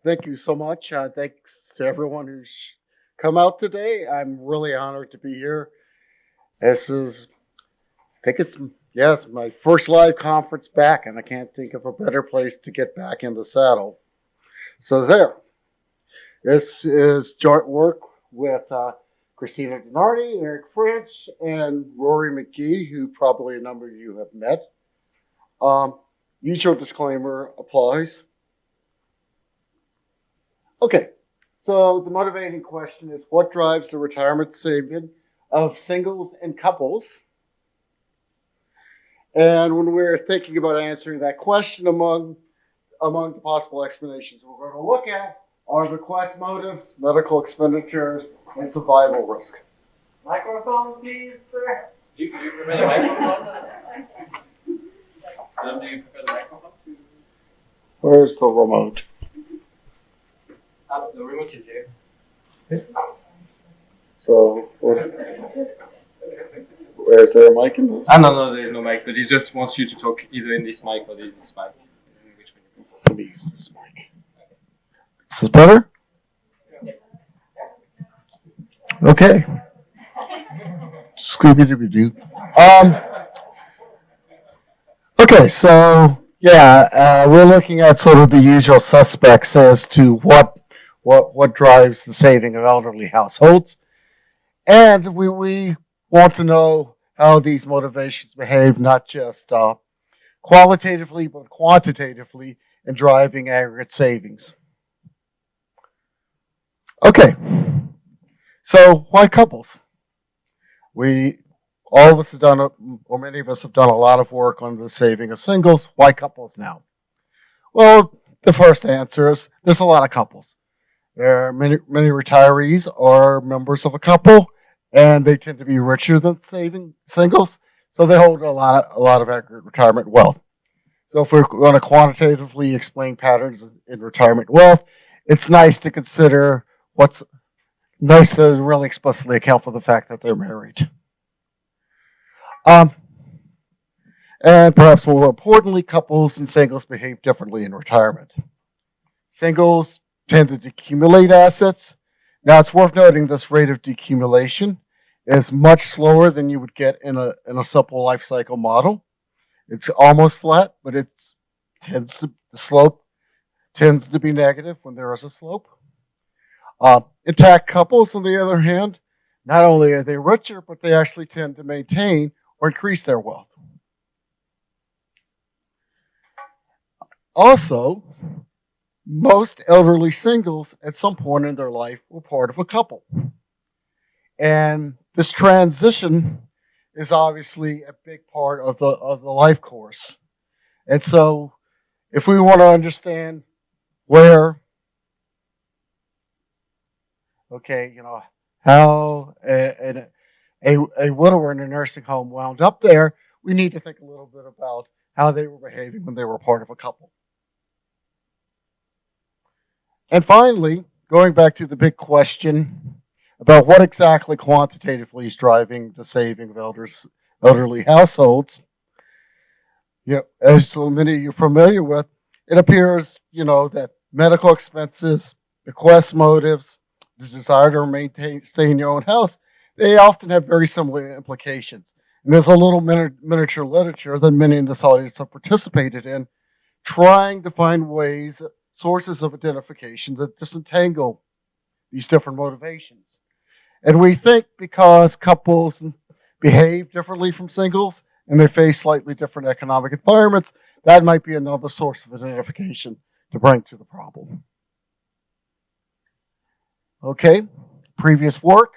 thank you so much. Thanks to everyone who's come out today. I'm really honored to be here. This is, I think it's my first live conference back, and I can't think of a better place to get back in the saddle. So this is joint work with Christina Denardi, Eric French, and Rory McGee, who probably a number of you have met. Usual disclaimer applies. Okay, so the motivating question is, what drives the retirement saving of singles and couples? And when we're thinking about answering that question, among the possible explanations we're going to look at are bequest motives, medical expenditures, and survival risk. Microphone, please, sir. Do you prefer the microphone? Do you prefer the microphone? Where's the remote? The remote is here. So, is there a mic in this? No, there is no mic, but he just wants you to talk either in this mic or this mic. Let me use this mic. Is this better? Okay. Scooby-Dooby-Doo. Okay, so we're looking at sort of the usual suspects as to what drives the saving of elderly households, and we want to know how these motivations behave, not just qualitatively but quantitatively, in driving aggregate savings. Okay, so why couples? All of us have done, or many of us have done a lot of work on the saving of singles. Why couples now? Well, the first answer is there's a lot of couples. There are many retirees are members of a couple, and they tend to be richer than saving singles, so they hold a lot of aggregate retirement wealth. So if we're going to quantitatively explain patterns in retirement wealth, it's nice to consider what's nice to really explicitly account for the fact that they're married. And perhaps more importantly, couples and singles behave differently in retirement. Singles tend to decumulate assets. Now, it's worth noting this rate of decumulation is much slower than you would get in a simple life cycle model. It's almost flat, but the slope tends to be negative when there is a slope. Intact couples, on the other hand, not only are they richer, but they actually tend to maintain or increase their wealth. Also, most elderly singles at some point in their life were part of a couple. And this transition is obviously a big part of the life course. And so if we want to understand how a widower in a nursing home wound up there, we need to think a little bit about how they were behaving when they were part of a couple. And finally, going back to the big question about what exactly quantitatively is driving the saving of elderly households, as so many of you are familiar with, it appears, that medical expenses, bequest motives, the desire to stay in your own house, they often have very similar implications. And there's a little miniature literature that many in this audience have participated in, trying to find sources of identification that disentangle these different motivations. And we think because couples behave differently from singles and they face slightly different economic environments, that might be another source of identification to bring to the problem. Okay, previous work.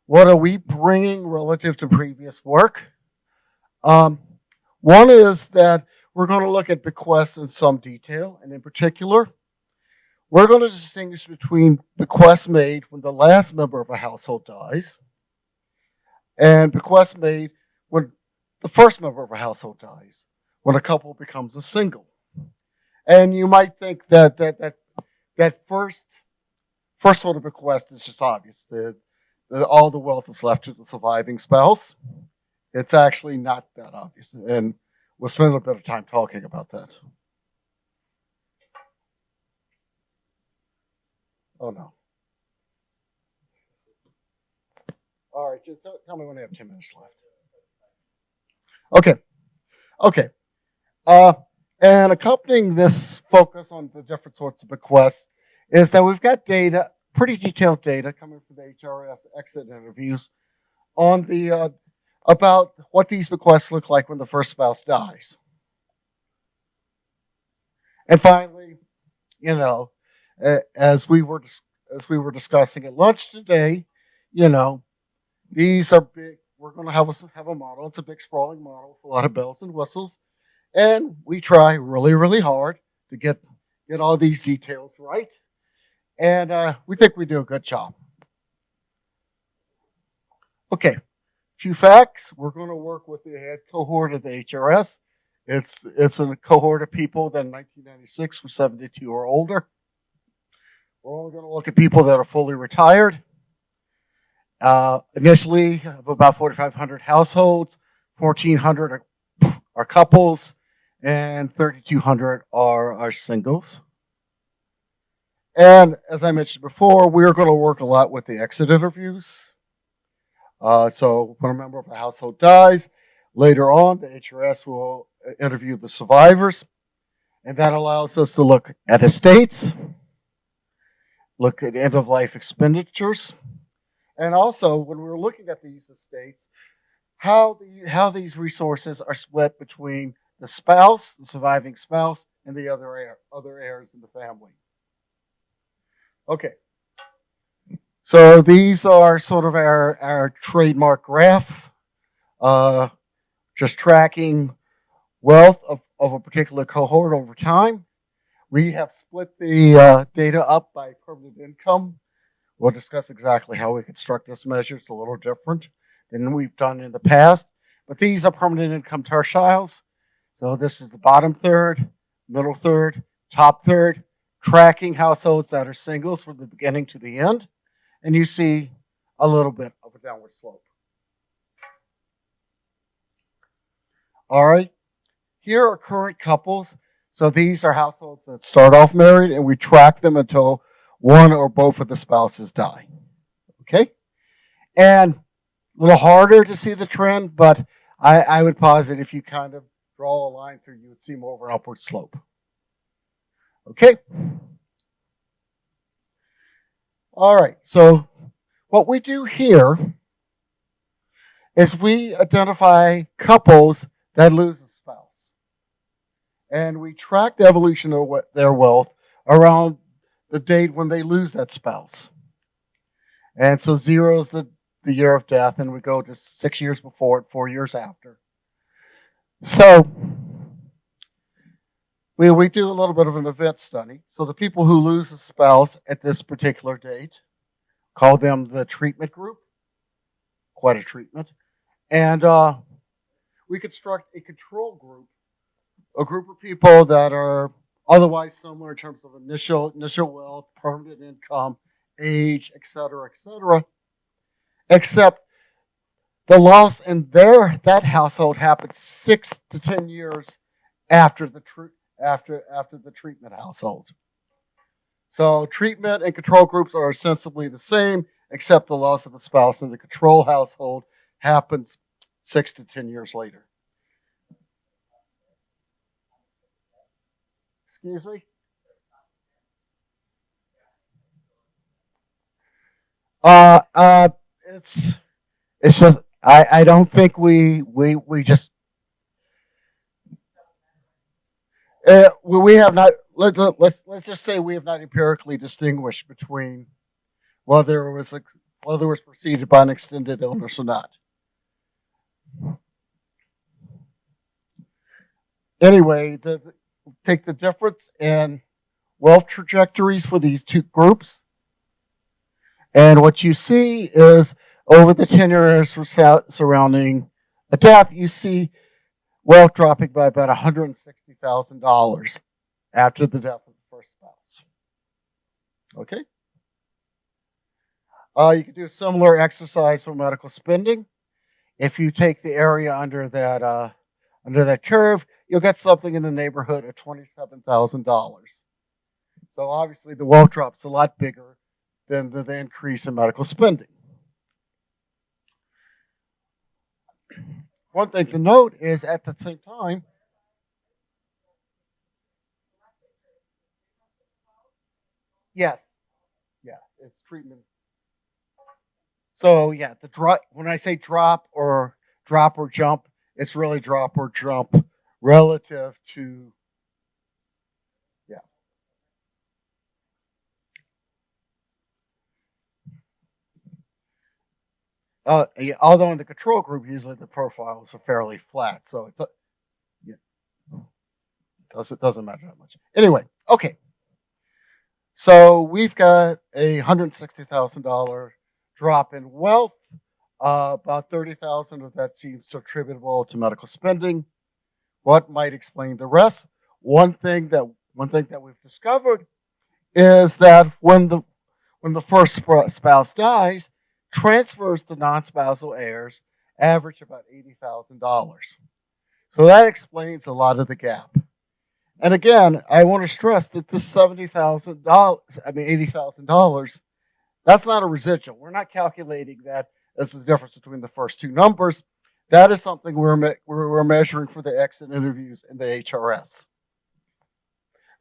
What are we bringing relative to previous work? One is that we're going to look at bequests in some detail, and in particular, we're going to distinguish between bequests made when the last member of a household dies and bequests made when the first member of a household dies, when a couple becomes a single. And you might think that first sort of bequest is just obvious. All the wealth is left to the surviving spouse. It's actually not that obvious, and we'll spend a little bit of time talking about that. Oh no. All right, just tell me when I have 10 minutes left. Okay. Okay. And accompanying this focus on the different sorts of bequests is that we've got data, pretty detailed data coming from the HRS exit interviews on the about what these bequests look like when the first spouse dies. And finally, you know, as we were discussing at lunch today, you know, these are big. We're going to have a model. It's a big sprawling model with a lot of bells and whistles, and we try really, really hard to get all these details right. And we think we do a good job. Okay, few facts. We're going to work with the head cohort of the HRS. It's a cohort of people that in 1996 were 72 or older. We're only going to look at people that are fully retired. Initially, of about 4,500 households, 1,400 are couples, and 3,200 are singles. And as I mentioned before, we're going to work a lot with the exit interviews. So when a member of a household dies, later on, the HRS will interview the survivors, and that allows us to look at estates, look at end-of-life expenditures, and also when we're looking at these estates, how these resources are split between the spouse, the surviving spouse, and the other heirs in the family. Okay. So these are sort of our trademark graph, just tracking wealth of a particular cohort over time. We have split the data up by permanent income. We'll discuss exactly how we construct this measure. It's a little different than we've done in the past. But these are permanent income tertiles. So this is the bottom third, middle third, top third, tracking households that are singles from the beginning to the end. And you see a little bit of a downward slope. All right. Here are current couples. So these are households that start off married, and we track them until one or both of the spouses die. Okay? And a little harder to see the trend, but I would posit if you kind of draw a line through, you would see more of an upward slope. Okay? All right, so what we do here is we identify couples that lose a spouse. And we track the evolution of their wealth around the date when they lose that spouse. And so 0 is the year of death, and we go to 6 years before it, 4 years after. So we do a little bit of an event study. So the people who lose a spouse at this particular date, call them the treatment group. Quite a treatment. And we construct a control group, a group of people that are otherwise similar in terms of initial wealth, permanent income, age, etc., except the loss in that household happened 6 to 10 years after the treatment household. So treatment and control groups are ostensibly the same, except the loss of the spouse in the control household happens 6 to 10 years later. Excuse me? It's just I don't think we just we have not let's just say we have not empirically distinguished between whether it was preceded by an extended illness or not. Anyway, take the difference in wealth trajectories for these two groups. And what you see is over the 10 years surrounding a death, you see wealth dropping by about $160,000 after the death of the first spouse. Okay? You can do a similar exercise for medical spending. If you take the area under that curve, you'll get something in the neighborhood of $27,000. So obviously the wealth drop's a lot bigger than the increase in medical spending. One thing to note is at the same time, yes, yeah, it's treatment. So yeah, the drop. When I say drop or jump, it's really drop or jump relative to yeah. Yeah, although in the control group, usually the profiles are fairly flat, so it's yeah, doesn't matter that much. Anyway, okay. So we've got a $160,000 drop in wealth. About 30,000 of that seems attributable to medical spending. What might explain the rest? One thing that we've discovered is that when the first spouse dies, transfers to non-spousal heirs average about $80,000. So that explains a lot of the gap. And again, I want to stress that this $80,000, that's not a residual. We're not calculating that as the difference between the first two numbers. That is something we're measuring for the exit interviews in the HRS.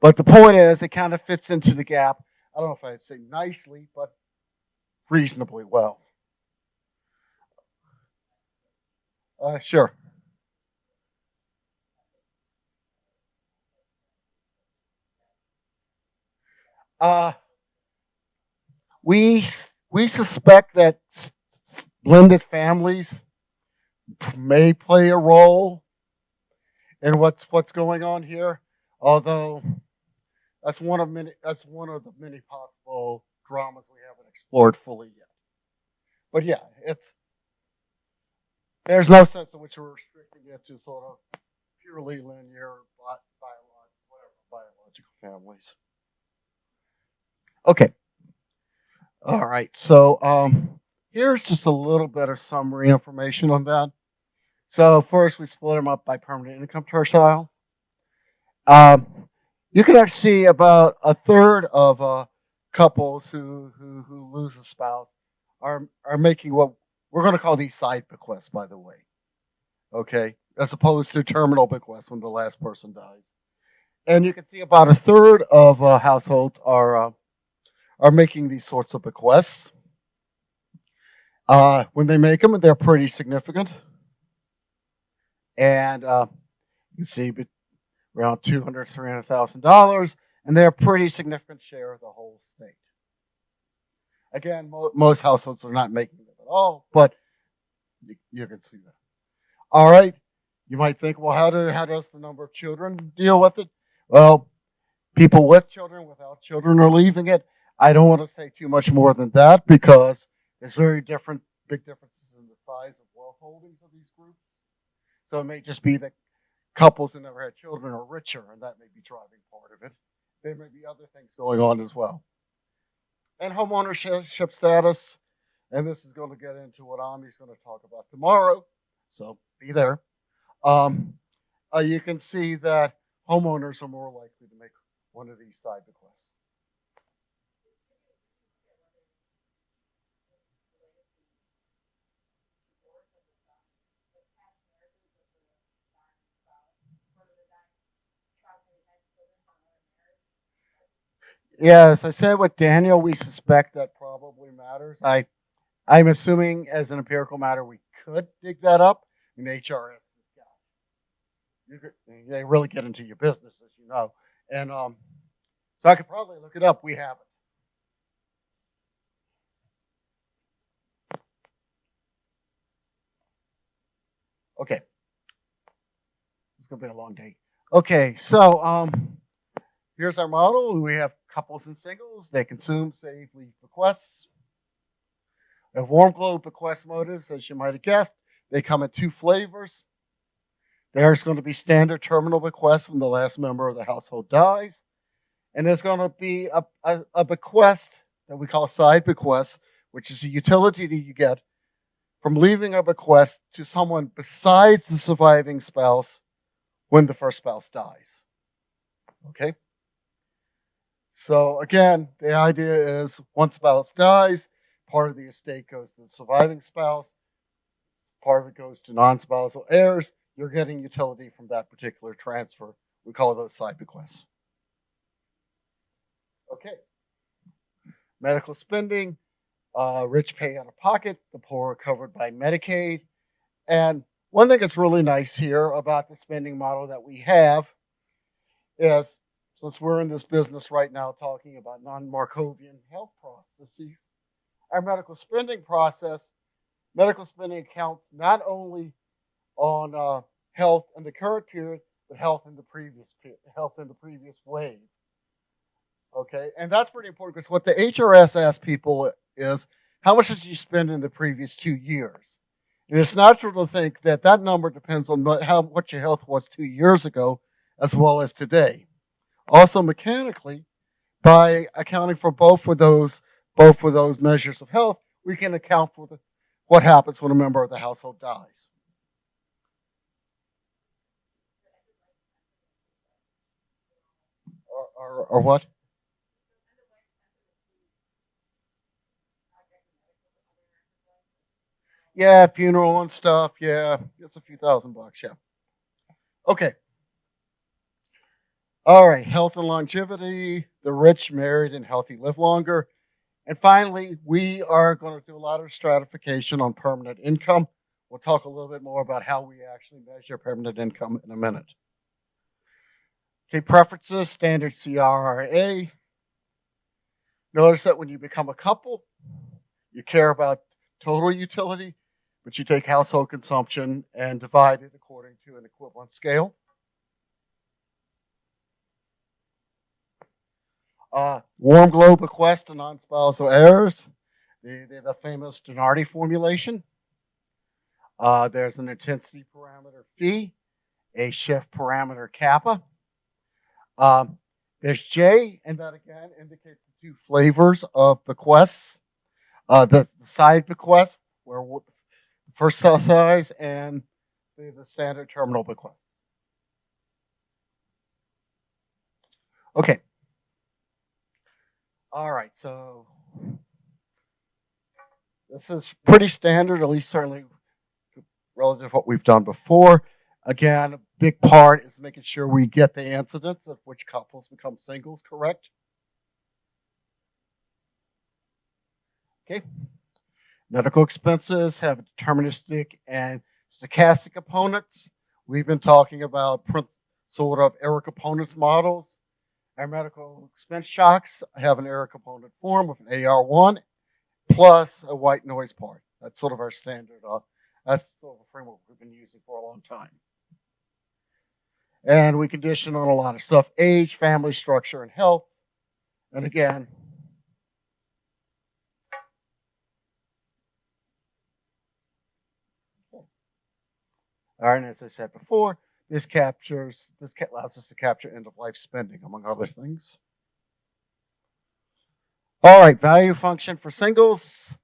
But the point is, it kind of fits into the gap. I don't know if I'd say nicely, but reasonably well. Sure. We suspect that blended families may play a role in what's going on here. Although that's one of the many possible dramas we haven't explored fully yet. But yeah, there's no sense in which we're restricting it to sort of purely linear biological families. Okay. All right. So here's just a little bit of summary information on that. So first, we split them up by permanent income tertile. You can actually see about a third of couples who lose a spouse are making what we're going to call these side bequests, by the way. Okay, as opposed to terminal bequests when the last person dies. And you can see about a third of households are making these sorts of bequests. When they make them, they're pretty significant. And you can see around $200,000, $300,000, and they're a pretty significant share of the whole state. Again, most households are not making them at all, but you can see that. All right, you might think, well, how does the number of children deal with it? Well, people with children, without children are leaving it. I don't want to say too much more than that because there's big differences in the size of wealth holdings of these groups. So it may just be that couples who never had children are richer, and that may be driving part of it. There may be other things going on as well. And home ownership status, and this is going to get into what Ami's going to talk about tomorrow, so be there. You can see that homeowners are more likely to make one of these side bequests. Yeah, as I said with Daniel, we suspect that probably matters. I'm assuming as an empirical matter we could dig that up in HRS. They really get into your business, as you know. And so I could probably look it up. We have it. Okay. It's going to be a long day. Okay, so here's our model. We have couples and singles. They consume, save, leave bequests. We have warm glow bequest motives, as you might have guessed. They come in two flavors. There's going to be standard terminal bequests when the last member of the household dies. And there's going to be a bequest that we call a side bequest, which is a utility that you get from leaving a bequest to someone besides the surviving spouse when the first spouse dies. Okay? So again, the idea is once spouse dies, part of the estate goes to the surviving spouse, part of it goes to non-spousal heirs. You're getting utility from that particular transfer. We call those side bequests. Okay. Medical spending, rich pay out of pocket, the poor are covered by Medicaid. And one thing that's really nice here about the spending model that we have is, since we're in this business right now talking about non-Markovian health processes, our medical spending accounts not only on health in the current period, but health in the previous wave. Okay, and that's pretty important because what the HRS asks people is, how much did you spend in the previous 2 years? And it's natural to think that that number depends on what your health was 2 years ago as well as today. Also, mechanically, by accounting for both of those measures of health, we can account for what happens when a member of the household dies. Or what? Yeah, funeral and stuff. Yeah, it's a few $1,000. Yeah. Okay. All right. Health and longevity. The rich, married, and healthy live longer. And finally, we are going to do a lot of stratification on permanent income. We'll talk a little bit more about how we actually measure permanent income in a minute. Okay, preferences, standard CRA. Notice that when you become a couple, you care about total utility, but you take household consumption and divide it according to an equivalent scale. Warm glow bequest to non-spousal heirs. The famous Donardi formulation. There's an intensity parameter phi, a shift parameter kappa. There's J, and that again indicates the two flavors of bequests. The side bequest, where the first cell size, and the standard terminal bequest. Okay. All right, so this is pretty standard, at least certainly relative to what we've done before. Again, a big part is making sure we get the incidence of which couples become singles correct. Okay. Medical expenses have deterministic and stochastic components. We've been talking about sort of error components models. Our medical expense shocks have an error component form with an AR1 plus a white noise part. That's sort of our standard. That's sort of a framework we've been using for a long time. And we condition on a lot of stuff: age, family structure, and health. And again, all right, and as I said before, this allows us to capture end-of-life spending, among other things. All right, value function for singles.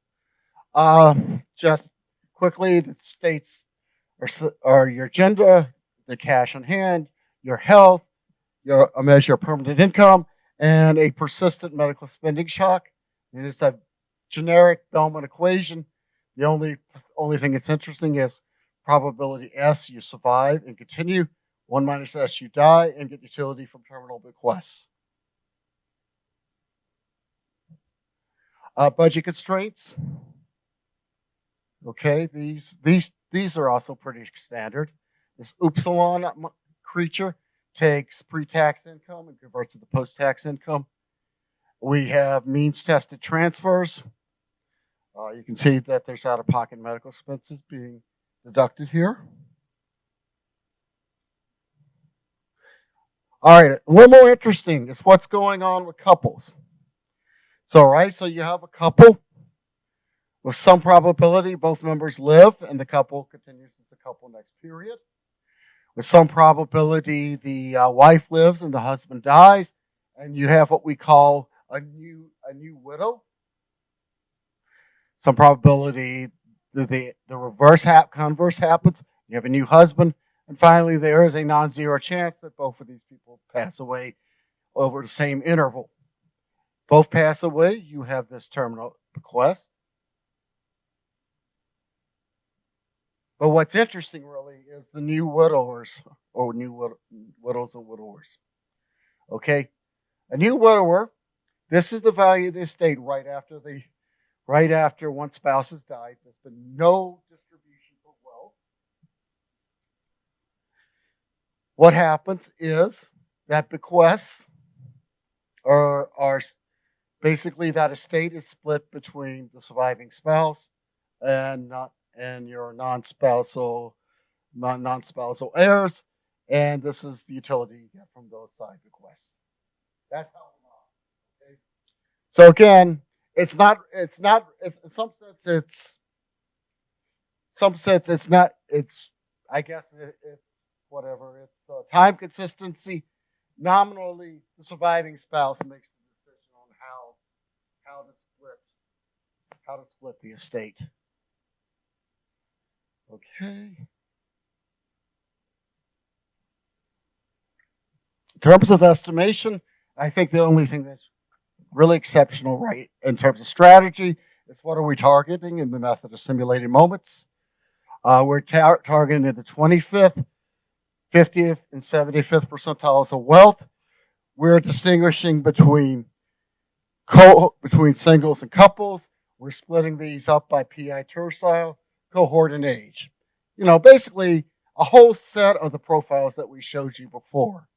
Just quickly, the states are your gender, the cash on hand, your health, a measure of permanent income, and a persistent medical spending shock. And it's a generic Bellman equation. The only thing that's interesting is probability S, you survive and continue. 1 minus S, you die and get utility from terminal bequests. Budget constraints. Okay, these are also pretty standard. This upsilon creature takes pre-tax income and converts it to post-tax income. We have means tested transfers. You can see that there's out-of-pocket medical expenses being deducted here. All right, a little more interesting is what's going on with couples. So you have a couple. With some probability, both members live and the couple continues as a couple next period. With some probability, the wife lives and the husband dies, and you have what we call a new widow. Some probability, the converse happens. You have a new husband, and finally, there is a non-zero chance that both of these people pass away over the same interval. both pass away, you have this terminal bequest. But what's interesting really is the new widowers, or widows and widowers. Okay, a new widower, this is the value of the estate right after one spouse has died. There's been no distribution of wealth. What happens is that bequests are basically that estate is split between the surviving spouse and your non-spousal heirs, and this is the utility you get from those side bequests. That's how it works. Okay? So again, it's in some sense it's not, I guess it's whatever. It's time consistency. Nominally, the surviving spouse makes the decision on how to split the estate. Okay. In terms of estimation, I think the only thing that's really exceptional, right, in terms of strategy, is what are we targeting in the method of simulated moments. We're targeting the 25th, 50th, and 75th percentiles of wealth. We're distinguishing between singles and couples. We're splitting these up by PI tercile, cohort, and age. Basically a whole set of the profiles that we showed you before.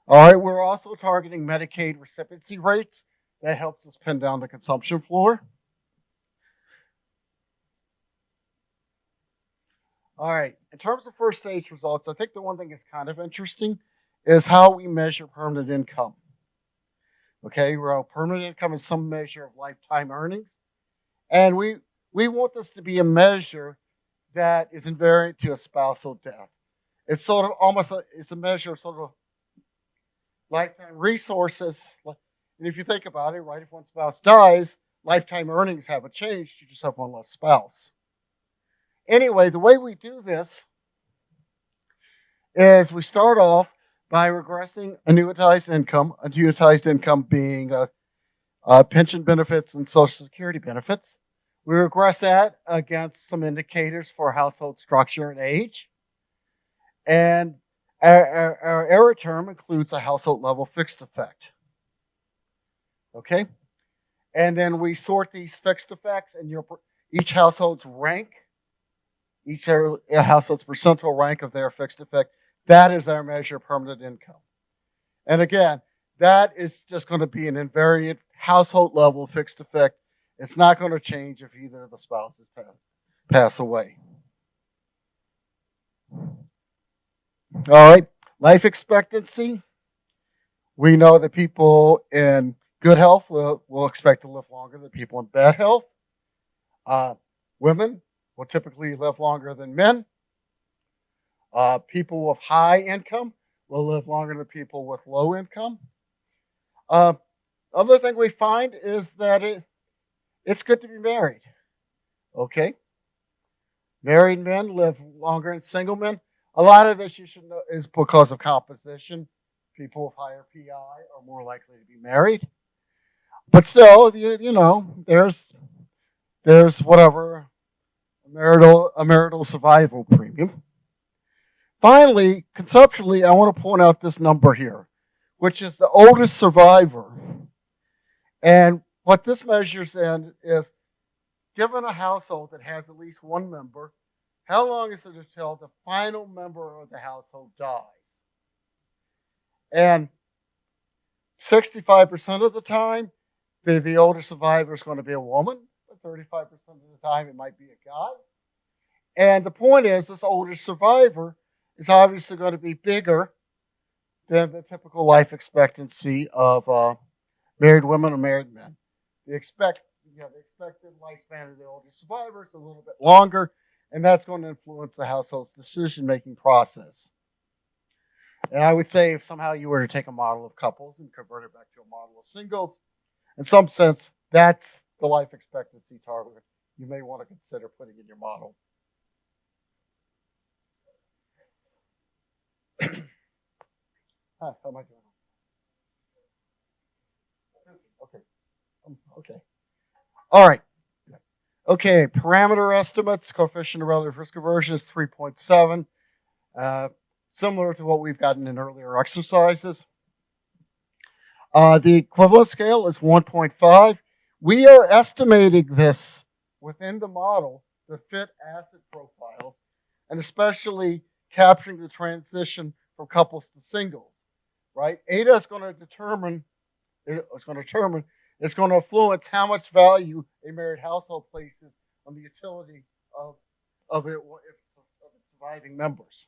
All right, we're also targeting Medicaid recipiency rates. That helps us pin down the consumption floor. All right, in terms of first stage results, I think the one thing that's kind of interesting is how we measure permanent income. Okay, well, permanent income is some measure of lifetime earnings. And we want this to be a measure that is invariant to a spousal death. It's sort of it's a measure of sort of lifetime resources. And if you think about it, right, if one spouse dies, lifetime earnings haven't changed, you just have one less spouse. Anyway, the way we do this is we start off by regressing annuitized income being pension benefits and Social Security benefits. We regress that against some indicators for household structure and age. And our error term includes a household level fixed effect. Okay? And then we sort these fixed effects and each household's rank, each household's percentile rank of their fixed effect. That is our measure of permanent income. And again, that is just going to be an invariant household level fixed effect. It's not going to change if either of the spouses pass away. All right, life expectancy. We know that people in good health will expect to live longer than people in bad health. Women will typically live longer than men. People with high income will live longer than people with low income. Other thing we find is that it's good to be married. Okay? Married men live longer than single men. A lot of this you should know is because of composition. People with higher PI are more likely to be married. But still, there's whatever, a marital survival premium. Finally, conceptually, I want to point out this number here, which is the oldest survivor. And what this measures in is, given a household that has at least one member, how long is it until the final member of the household dies? And 65% of the time, the oldest survivor is going to be a woman. 35% of the time, it might be a guy. And the point is, this oldest survivor is obviously going to be bigger than the typical life expectancy of married women or married men. The expected lifespan of the oldest survivor is a little bit longer, and that's going to influence the household's decision-making process. And I would say if somehow you were to take a model of couples and convert it back to a model of singles, in some sense, that's the life expectancy target you may want to consider putting in your model. How am I doing? Okay. All right. Okay, parameter estimates, coefficient of relative risk aversion is 3.7, similar to what we've gotten in earlier exercises. The equivalent scale is 1.5. We are estimating this within the model to fit asset profiles, and especially capturing the transition from couples to singles, right? ADA is going to determine, it's going to influence how much value a married household places on the utility of its surviving members.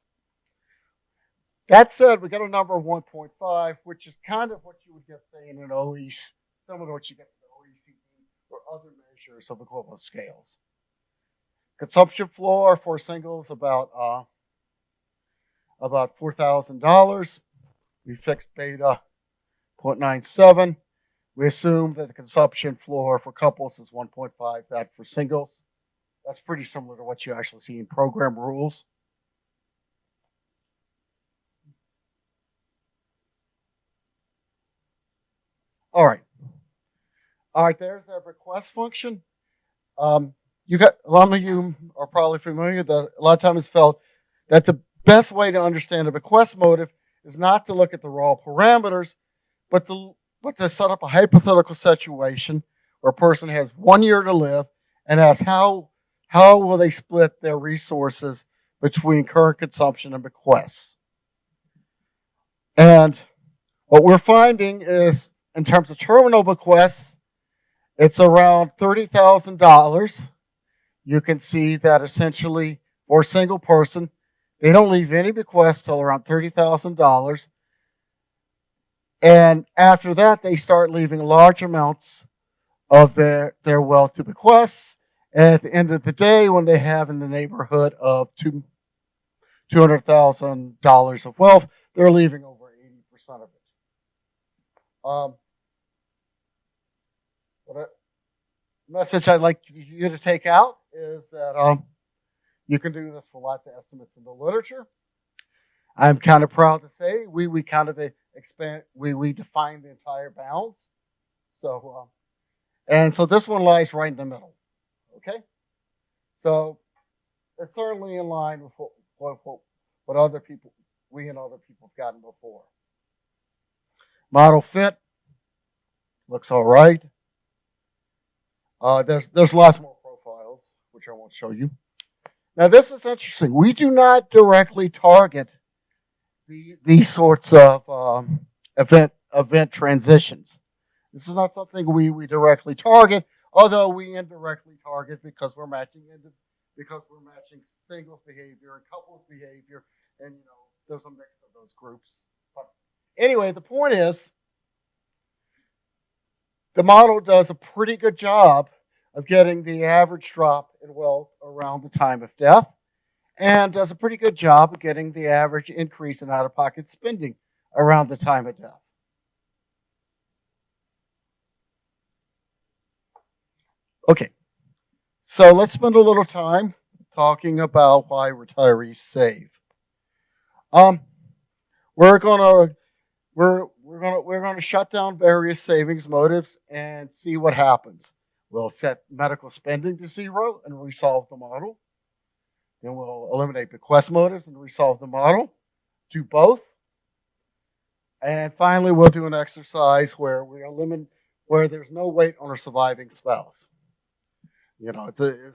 That said, we got a number of 1.5, which is kind of what you would get, say, in an OECD, similar to what you get in the OECD or other measures of equivalent scales. Consumption floor for singles about $4,000. We fixed beta 0.97. We assume that the consumption floor for couples is 1.5, that for singles. That's pretty similar to what you actually see in program rules. All right, there's our request function. You got, a lot of you are probably familiar that a lot of times felt that the best way to understand a bequest motive is not to look at the raw parameters, but to set up a hypothetical situation where a person has 1 year to live and asks how will they split their resources between current consumption and bequests. And what we're finding is, in terms of terminal bequests, it's around $30,000. You can see that essentially for a single person, they don't leave any bequests till around $30,000. And after that, they start leaving large amounts of their wealth to bequests. And at the end of the day, when they have in the neighborhood of $200,000 of wealth, they're leaving over 80% of it. What message I'd like you to take out is that you can do this for lots of estimates in the literature. I'm kind of proud to say we kind of expand, we define the entire bounds. So, and so this one lies right in the middle. Okay, so it's certainly in line with what other people, we and other people have gotten before. Model fit looks all right. There's lots more profiles, which I won't show you. Now this is interesting. We do not directly target these sorts of event transitions. This is not something we directly target, although we indirectly target because we're matching singles behavior and couples behavior, and there's a mix of those groups. But anyway, the point is, the model does a pretty good job of getting the average drop in wealth around the time of death, and does a pretty good job of getting the average increase in out-of-pocket spending around the time of death. Okay, so let's spend a little time talking about why retirees save. We're gonna shut down various savings motives and see what happens. We'll set medical spending to 0 and resolve the model. Then we'll eliminate bequest motives and resolve the model. Do both. And finally, we'll do an exercise where where there's no weight on a surviving spouse.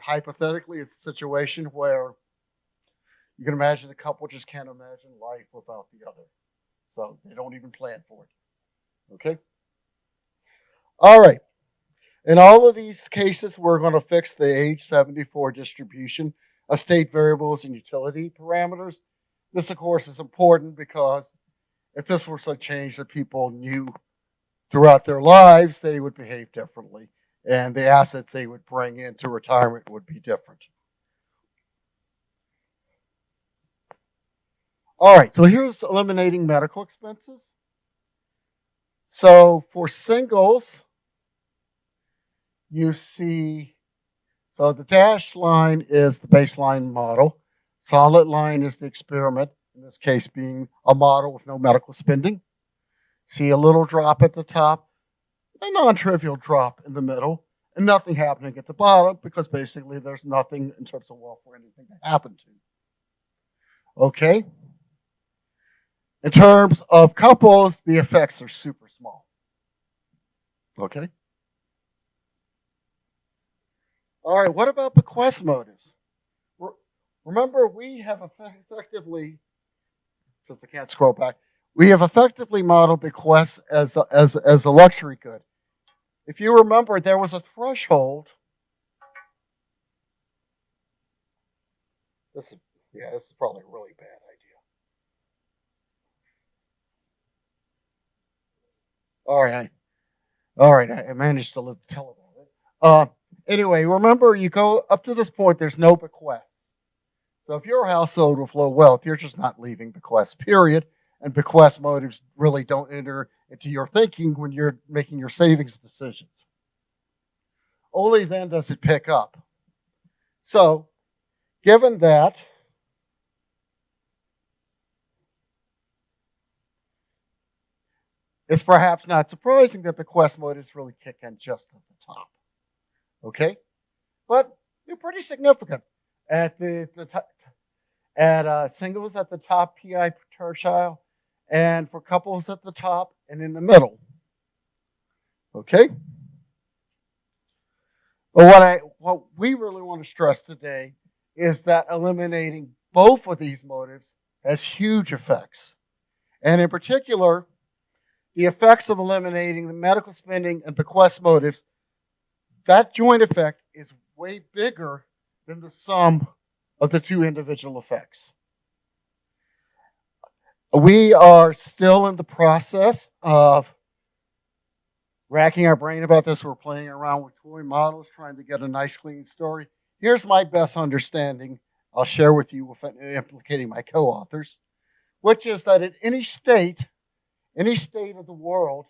Hypothetically, it's a situation where you can imagine a couple just can't imagine life without the other. So they don't even plan for it. Okay? All right. In all of these cases, we're going to fix the age 74 distribution of state variables and utility parameters. This, of course, is important because if this were such change that people knew throughout their lives, they would behave differently, and the assets they would bring into retirement would be different. All right, so here's eliminating medical expenses. So for singles, you see, so the dashed line is the baseline model. Solid line is the experiment, in this case being a model with no medical spending. See a little drop at the top. a non-trivial drop in the middle and nothing happening at the bottom because basically there's nothing in terms of wealth for anything to happen to. Okay? In terms of couples, the effects are super small. Okay? All right, what about bequest motives? Remember, we have effectively, since I can't scroll back, we have effectively modeled bequests as a luxury good. If you remember, there was a threshold. This is probably a really bad idea. All right, I managed to live to tell about it. Anyway, remember, you go up to this point, there's no bequest. So if you're a household with low wealth, you're just not leaving bequests, period. And bequest motives really don't enter into your thinking when you're making your savings decisions. Only then does it pick up. So, given that, it's perhaps not surprising that bequest motives really kick in just at the top. Okay? But they're pretty significant. At singles at the top, PI tertile, and for couples at the top and in the middle. Okay? But what we really want to stress today is that eliminating both of these motives has huge effects. And in particular, the effects of eliminating the medical spending and bequest motives, that joint effect is way bigger than the sum of the two individual effects. We are still in the process of racking our brain about this. We're playing around with toy models, trying to get a nice, clean story. Here's my best understanding I'll share with you without implicating my co-authors, which is that in any state of the world,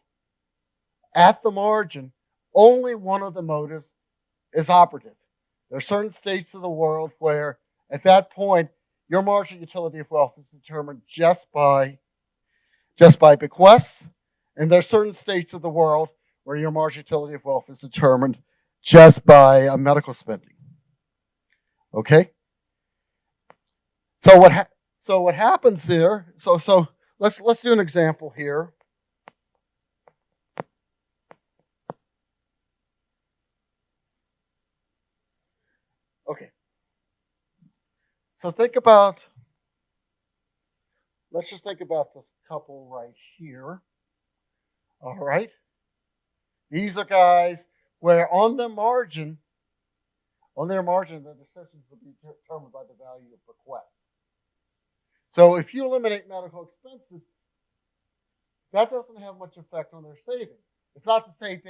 at the margin, only one of the motives is operative. There are certain states of the world where, at that point, your marginal utility of wealth is determined just by bequests, and there are certain states of the world where your marginal utility of wealth is determined just by medical spending. Okay. So what happens here? So let's do an example here. Okay. So let's just think about this couple right here. All right. These are guys where on their margin, the decisions will be determined by the value of bequest. So if you eliminate medical expenses, that doesn't have much effect on their saving. It's not to say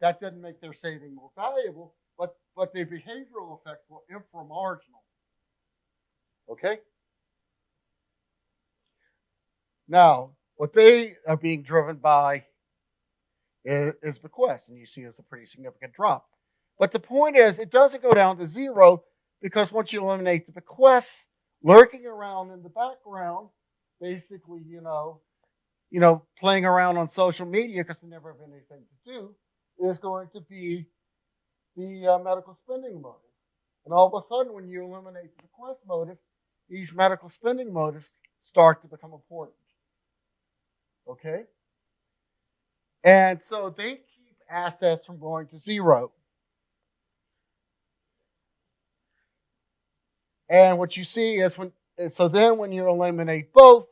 that didn't make their saving more valuable, but the behavioral effects were inframarginal. Okay? Now, what they are being driven by is bequests, and you see it's a pretty significant drop. But the point is, it doesn't go down to zero because once you eliminate the bequests, lurking around in the background, basically, playing around on social media because they never have anything to do, is going to be the medical spending motive. And all of a sudden, when you eliminate the bequest motive, these medical spending motives start to become important. Okay? And so they keep assets from going to zero. And what you see is when you eliminate both,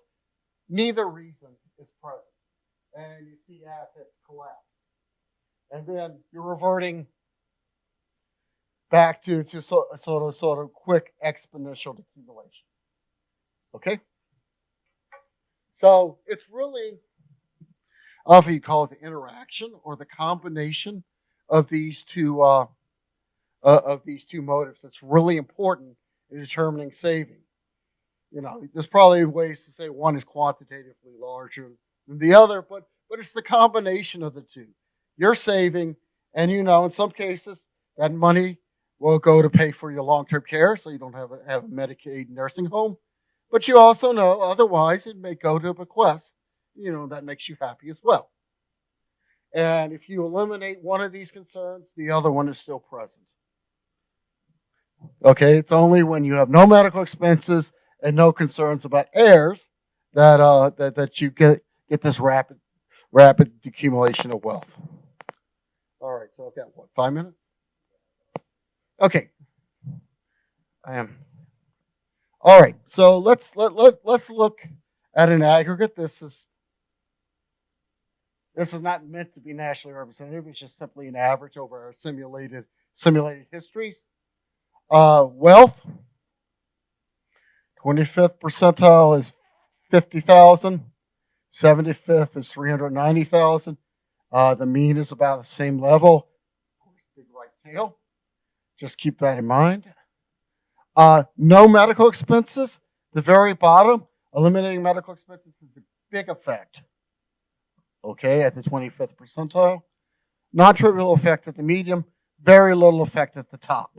neither reason is present. And you see assets collapse. And then you're reverting back to sort of quick exponential accumulation. Okay? So it's really, I don't know if you call it the interaction or the combination of these two motives that's really important in determining saving. There's probably ways to say one is quantitatively larger than the other, but it's the combination of the two. You're saving, and in some cases, that money will go to pay for your long-term care, so you don't have a Medicaid nursing home. But you also know, otherwise, it may go to a bequest. That makes you happy as well. And if you eliminate one of these concerns, the other one is still present. Okay, it's only when you have no medical expenses and no concerns about heirs that you get this rapid accumulation of wealth. All right, so I've got what, 5 minutes? Okay. I am. All right, so let's look at an aggregate. This is not meant to be nationally representative. It's just simply an average over our simulated histories. Wealth, 25th percentile is 50,000. 75th is 390,000. The mean is about the same level. Of course, big right tail. Just keep that in mind. No medical expenses. The very bottom, eliminating medical expenses is a big effect. Okay, at the 25th percentile. Non-trivial effect at the medium. Very little effect at the top.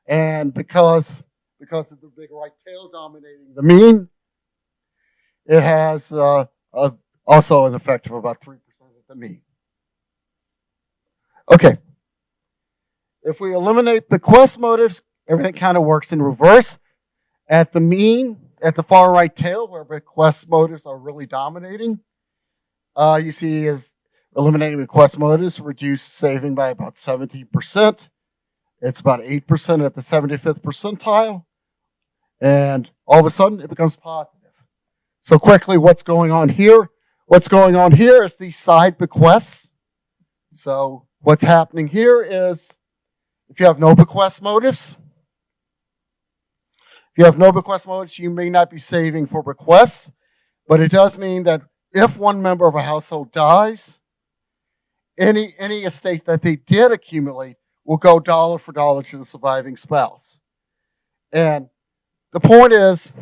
And because of the big right tail dominating the mean, it has also an effect of about 3% at the mean. Okay. If we eliminate bequest motives, everything kind of works in reverse. At the mean, at the far right tail, where bequest motives are really dominating, you see is eliminating bequest motives reduce saving by about 17%. It's about 8% at the 75th percentile. And all of a sudden, it becomes positive. So quickly, what's going on here? What's going on here is these side bequests. So what's happening here is if you have no bequest motives, you may not be saving for bequests, but it does mean that if one member of a household dies, any estate that they did accumulate will go dollar for dollar to the surviving spouse. And the point is,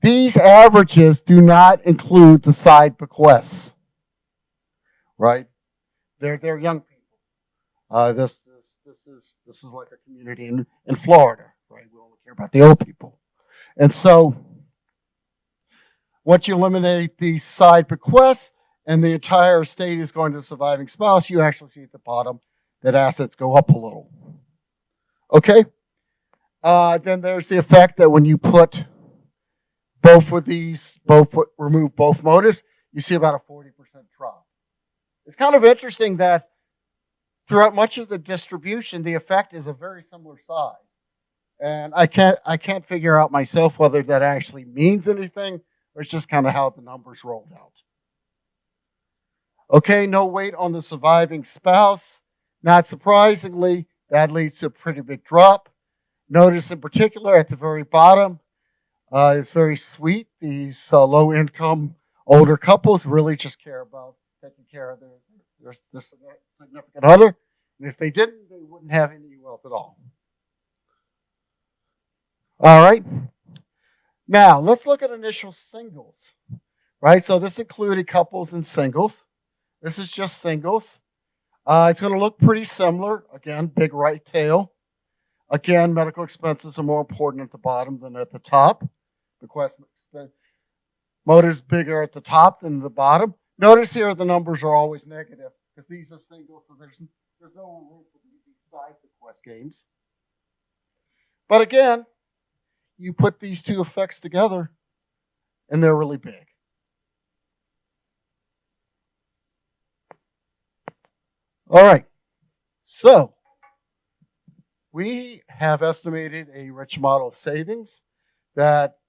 these averages do not include the side bequests, right? They're young people. This is like a community in Florida, right? We only care about the old people. And so once you eliminate these side bequests and the entire estate is going to the surviving spouse, you actually see at the bottom that assets go up a little. Okay? Then there's the effect that when you put remove both motives, you see about a 40% drop. It's kind of interesting that throughout much of the distribution, the effect is a very similar size. And I can't figure out myself whether that actually means anything or it's just kind of how the numbers rolled out. Okay, no weight on the surviving spouse. Not surprisingly, that leads to a pretty big drop. Notice in particular at the very bottom, it's very sweet. These low-income older couples really just care about taking care of their significant other. And if they didn't, they wouldn't have any wealth at all. All right. Now, let's look at initial singles. Right, so this included couples and singles. This is just singles. It's going to look pretty similar. Again, big right tail. Again, medical expenses are more important at the bottom than at the top. Bequest motives bigger at the top than the bottom. Notice here the numbers are always negative because these are singles, so there's no room for these side bequest games. But again, you put these two effects together, and they're really big. All right, so we have estimated a rich model of savings that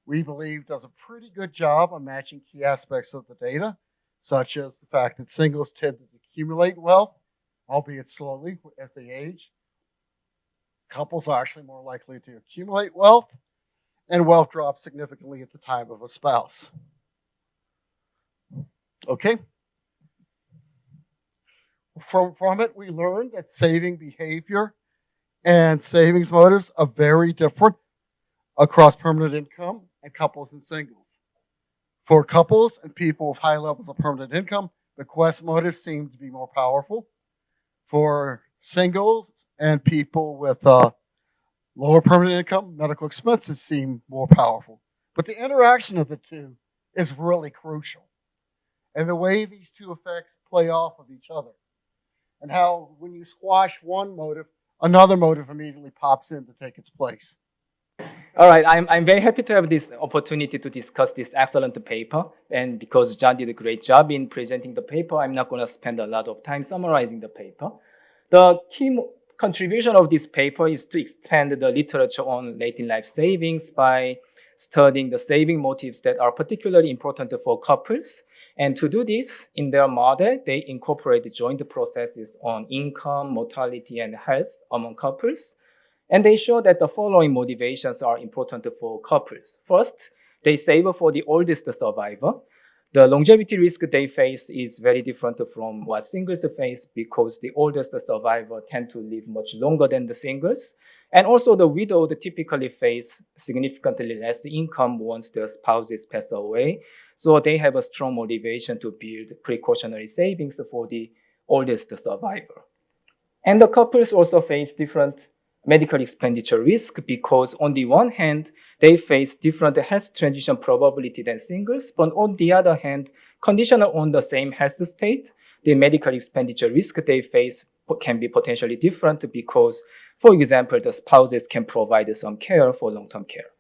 we believe does a pretty good job on matching key aspects of the data, such as the fact that singles tend to accumulate wealth, albeit slowly as they age. Couples are actually more likely to accumulate wealth, and wealth drops significantly at the time of a spouse. Okay? From it, we learned that saving behavior and savings motives are very different across permanent income and couples and singles. For couples and people with high levels of permanent income, bequest motives seem to be more powerful. For singles and people with lower permanent income, medical expenses seem more powerful. But the interaction of the two is really crucial. and the way these two effects play off of each other, and how when you squash one motive, another motive immediately pops in to take its place. All right, I'm very happy to have this opportunity to discuss this excellent paper. And because John did a great job in presenting the paper, I'm not going to spend a lot of time summarizing the paper. The key contribution of this paper is to expand the literature on late-in-life savings by studying the saving motives that are particularly important for couples. And to do this, in their model, they incorporate joint processes on income, mortality, and health among couples. And they show that the following motivations are important for couples. First, they save for the oldest survivor. The longevity risk they face is very different from what singles face because the oldest survivor tend to live much longer than the singles. And also the widowed typically face significantly less income once their spouses pass away. So they have a strong motivation to build precautionary savings for the oldest survivor. And the couples also face different medical expenditure risk because on the one hand, they face different health transition probability than singles, but on the other hand, conditional on the same health state, the medical expenditure risk they face can be potentially different because, for example, the spouses can provide some care for long-term care.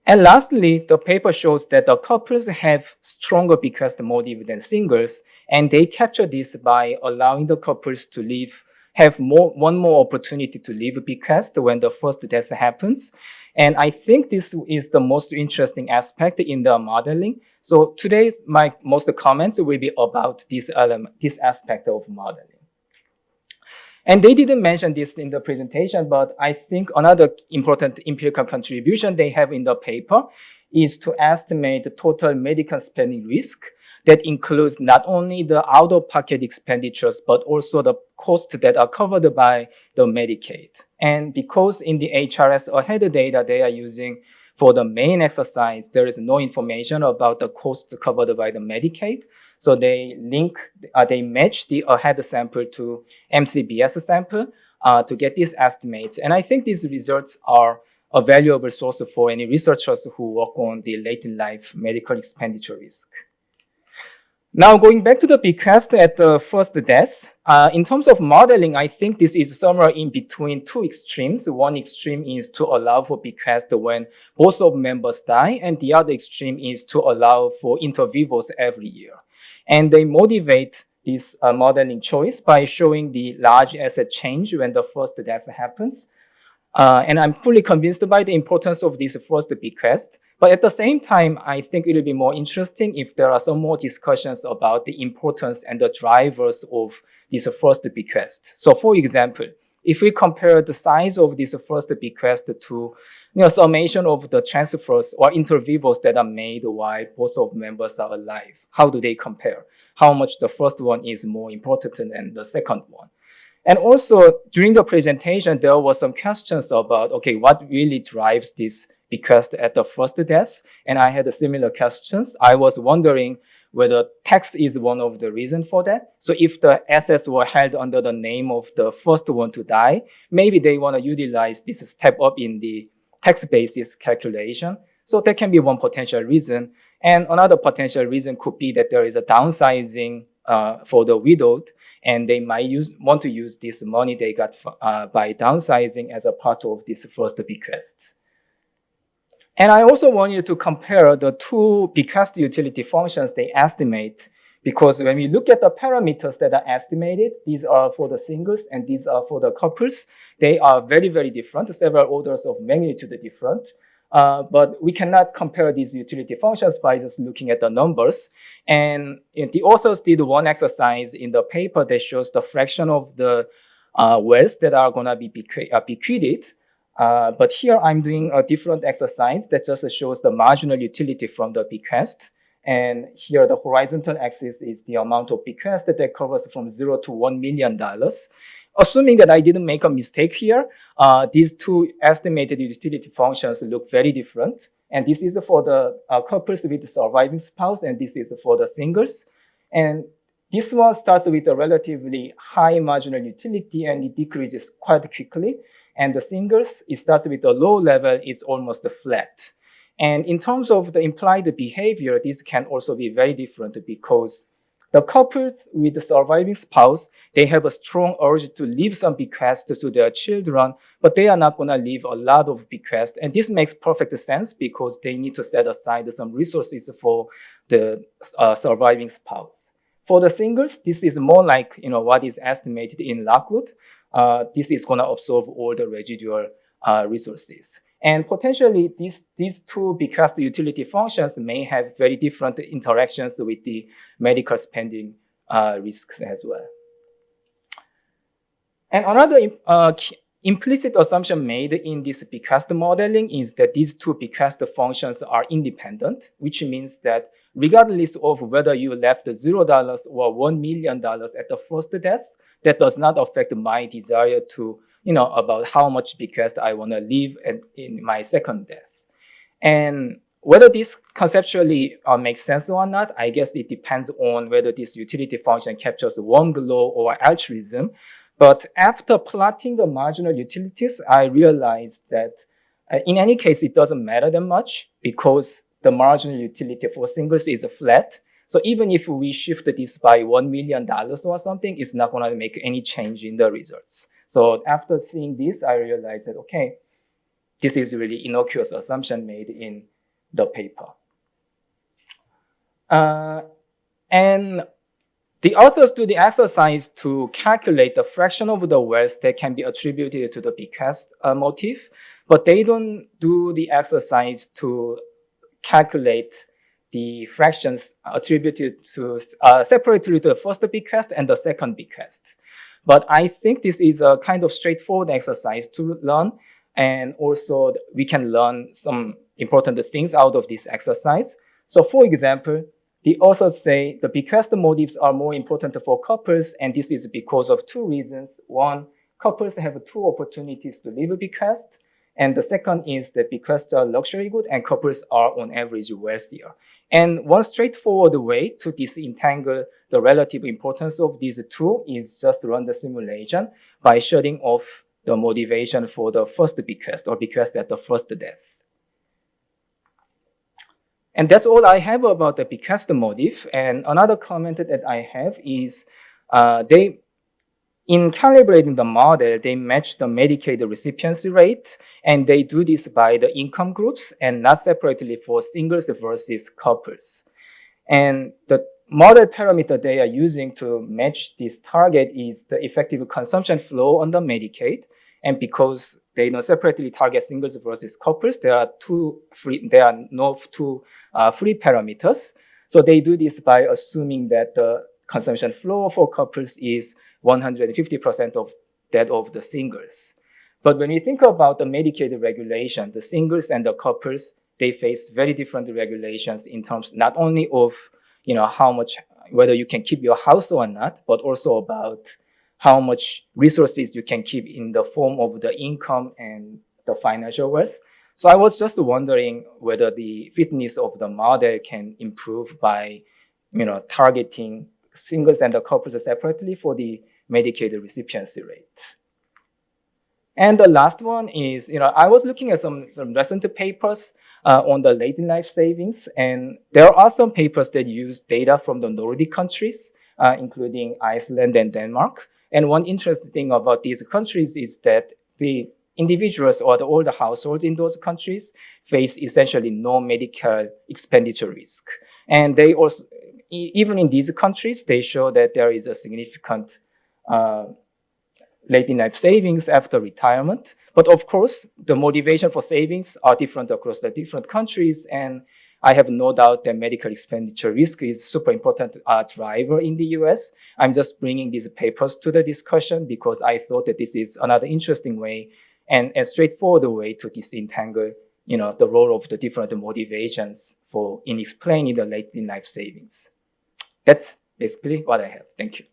And lastly, the paper shows that the couples have stronger bequest motive than singles, and they capture this by allowing the couples to have one more opportunity to leave bequest when the first death happens. And I think this is the most interesting aspect in the modeling. So today, my most comments will be about this aspect of modeling. And they didn't mention this in the presentation, but I think another important empirical contribution they have in the paper is to estimate the total medical spending risk that includes not only the out-of-pocket expenditures, but also the costs that are covered by the Medicaid. And because in the HRS ahead data they are using for the main exercise, there is no information about the costs covered by the Medicaid. So they match the ahead sample to MCBS sample to get these estimates. And I think these results are a valuable source for any researchers who work on the late-in-life medical expenditure risk. Now, going back to the bequest at the first death, in terms of modeling, I think this is somewhere in between two extremes. One extreme is to allow for bequest when both of members die, and the other extreme is to allow for inter vivos every year. And they motivate this modeling choice by showing the large asset change when the first death happens. And I'm fully convinced by the importance of this first bequest. But at the same time, I think it will be more interesting if there are some more discussions about the importance and the drivers of this first bequest. So for example, if we compare the size of this first bequest to summation of the transfers or inter vivos that are made while both of members are alive, how do they compare? How much the first one is more important than the second one? And also, during the presentation, there were some questions about, okay, what really drives this bequest at the first death? And I had similar questions. I was wondering whether tax is one of the reasons for that. So if the assets were held under the name of the first one to die, maybe they want to utilize this step up in the tax basis calculation. So that can be one potential reason. And another potential reason could be that there is a downsizing for the widowed, and they might want to use this money they got by downsizing as a part of this first bequest. And I also want you to compare the two bequest utility functions they estimate, because when we look at the parameters that are estimated, these are for the singles and these are for the couples. They are very, very different, several orders of magnitude different. But we cannot compare these utility functions by just looking at the numbers. And the authors did one exercise in the paper that shows the fraction of the wealth that are going to be bequeathed. But here I'm doing a different exercise that just shows the marginal utility from the bequest. And here the horizontal axis is the amount of bequest that covers from $0 to $1 million. Assuming that I didn't make a mistake here, these two estimated utility functions look very different. And this is for the couples with the surviving spouse, and this is for the singles. And this one starts with a relatively high marginal utility, and it decreases quite quickly. And the singles, it starts with a low level, it's almost flat. And in terms of the implied behavior, this can also be very different because the couples with the surviving spouse, they have a strong urge to leave some bequest to their children, but they are not going to leave a lot of bequest. And this makes perfect sense because they need to set aside some resources for the surviving spouse. For the singles, this is more like what is estimated in Lockwood. This is going to absorb all the residual resources. And potentially, these two bequest utility functions may have very different interactions with the medical spending risks as well. And another implicit assumption made in this bequest modeling is that these two bequest functions are independent, which means that regardless of whether you left $0 or $1 million at the first death, that does not affect my desire to about how much bequest I want to leave in my second death. And whether this conceptually makes sense or not, I guess it depends on whether this utility function captures warm glow or altruism. But after plotting the marginal utilities, I realized that in any case, it doesn't matter that much because the marginal utility for singles is flat. So even if we shift this by $1 million or something, it's not going to make any change in the results. So after seeing this, I realized that, okay, this is really innocuous assumption made in the paper. And the authors do the exercise to calculate the fraction of the wealth that can be attributed to the bequest motive, but they don't do the exercise to calculate the fractions attributed to separately to the first bequest and the second bequest. But I think this is a kind of straightforward exercise to learn, and also we can learn some important things out of this exercise. So for example, the authors say the bequest motives are more important for couples, and this is because of two reasons. One, couples have two opportunities to leave a bequest, and the second is that bequests are luxury good and couples are on average wealthier. And one straightforward way to disentangle the relative importance of these two is just run the simulation by shutting off the motivation for the first bequest or bequest at the first death. And that's all I have about the bequest motive. And another comment that I have is in calibrating the model, they match the Medicaid recipiency rate, and they do this by the income groups and not separately for singles versus couples. And the model parameter they are using to match this target is the effective consumption flow on the Medicaid. And because they don't separately target singles versus couples, there are no two free parameters. So they do this by assuming that the consumption flow for couples is 150% of that of the singles. But when you think about the Medicaid regulation, the singles and the couples, they face very different regulations in terms not only of how much, whether you can keep your house or not, but also about how much resources you can keep in the form of the income and the financial wealth. So I was just wondering whether the fitness of the model can improve by targeting singles and the couples separately for the Medicaid recipiency rate. And the last one is, I was looking at some recent papers on the late in life savings, and there are some papers that use data from the Nordic countries, including Iceland and Denmark. And one interesting thing about these countries is that the individuals or the older households in those countries face essentially no medical expenditure risk. And they also, even in these countries, they show that there is a significant late in life savings after retirement. But of course, the motivation for savings are different across the different countries. And I have no doubt that medical expenditure risk is super important driver in the US. I'm just bringing these papers to the discussion because I thought that this is another interesting way and a straightforward way to disentangle the role of the different motivations in explaining the late in life savings. That's basically what I have. Thank you.